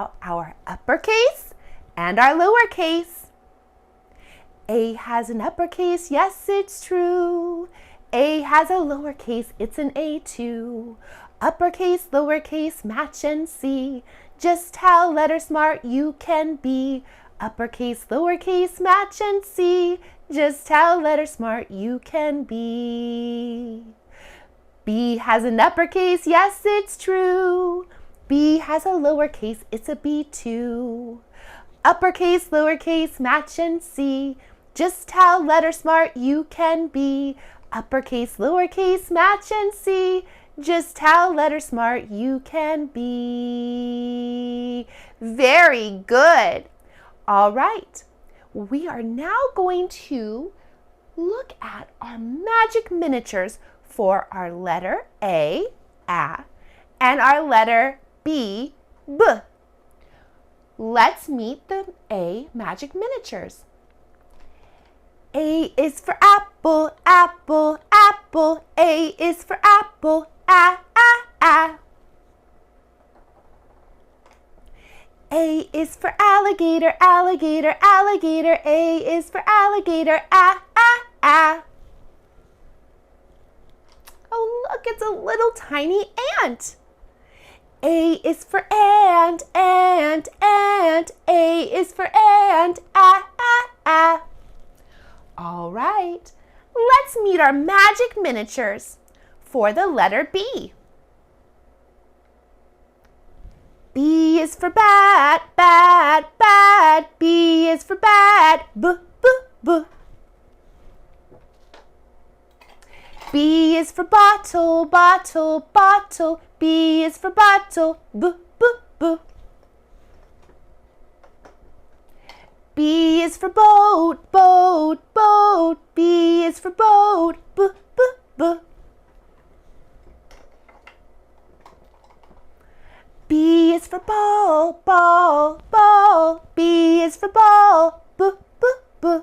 about our uppercase and our lowercase. A has an uppercase, yes, it's true. A has a lowercase, it's an A too. Uppercase, lowercase, match and see just how letter smart you can be. Uppercase, lowercase, match and see just how letter smart you can be. B has an uppercase, yes, it's true. B has a lowercase, it's a B too. Uppercase, lowercase, match and see just how letter smart you can be. Uppercase, lowercase, match and see just how letter smart you can be. Very good. All right, we are now going to look at our magic miniatures for our letter A, and our letter B, B. Let's meet the A magic miniatures. A is for apple, apple, apple. A is for apple, A. A is for alligator, alligator, alligator. A is for alligator, A. Oh, look, it's a little tiny ant. A is for ant, ant, ant. A is for ant, A. All right, let's meet our magic miniatures for the letter B. B is for bat, bat, bat. B is for bat, B, B, B. B is for bottle, bottle, bottle. B is for bottle, B, B, B. B is for boat, boat, boat. B is for boat, B, B, B. B is for ball, ball, ball. B is for ball, B, B, B.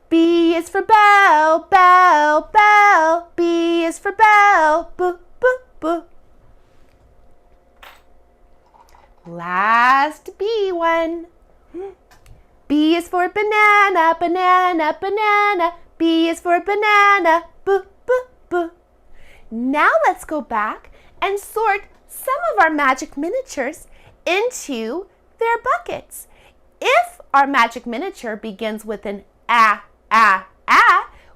B is for bell, bell, bell. B is for bell, B, B, B. Last B one. B is for banana, banana, banana. B is for banana, B, B, B. Now let's go back and sort some of our magic miniatures into their buckets. If our magic miniature begins with an A,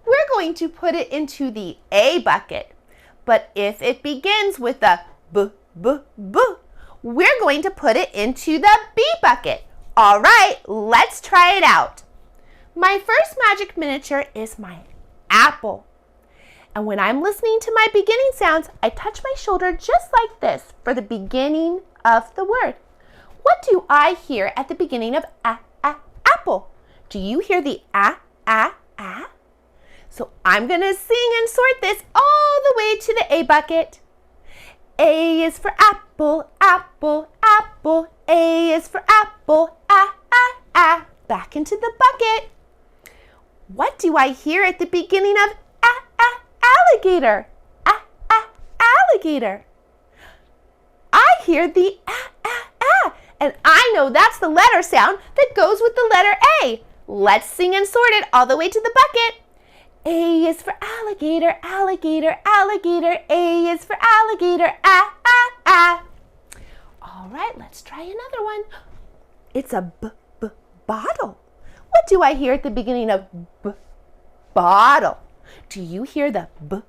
we're going to put it into the A bucket. But if it begins with a B, B, B, we're going to put it into the B bucket. All right, let's try it out. My first magic miniature is my apple. And when I'm listening to my beginning sounds, I touch my shoulder just like this for the beginning of the word. What do I hear at the beginning of apple? Do you hear the a? So I'm going to sing and sort this all the way to the A bucket. A is for apple, apple, apple. A is for apple, A. Back into the bucket. What do I hear at the beginning of alligator? Alligator. I hear the and I know that's the letter sound that goes with the letter A. Let's sing and sort it all the way to the bucket. A is for alligator, alligator, alligator. A is for alligator, A. All right, let's try another one. It's a bottle. What do I hear at the beginning of bottle? Do you hear the b?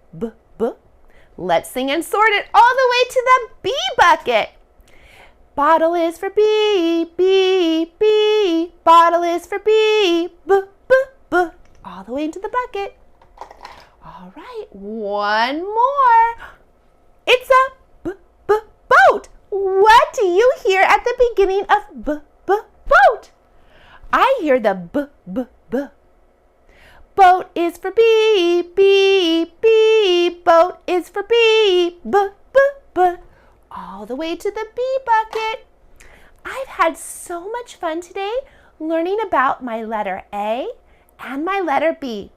Let's sing and sort it all the way to the B bucket. Bottle is for B, B, B. Bottle is for B, B. All the way into the bucket. All right, one more. It's a boat. What do you hear at the beginning of boat? I hear the b. Boat is for B, B, B. Boat is for B, B. All the way to the B bucket. I've had so much fun today learning about my letter A and my letter B.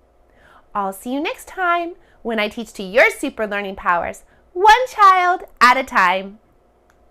I'll see you next time when I teach to your super learning powers. one child at a time.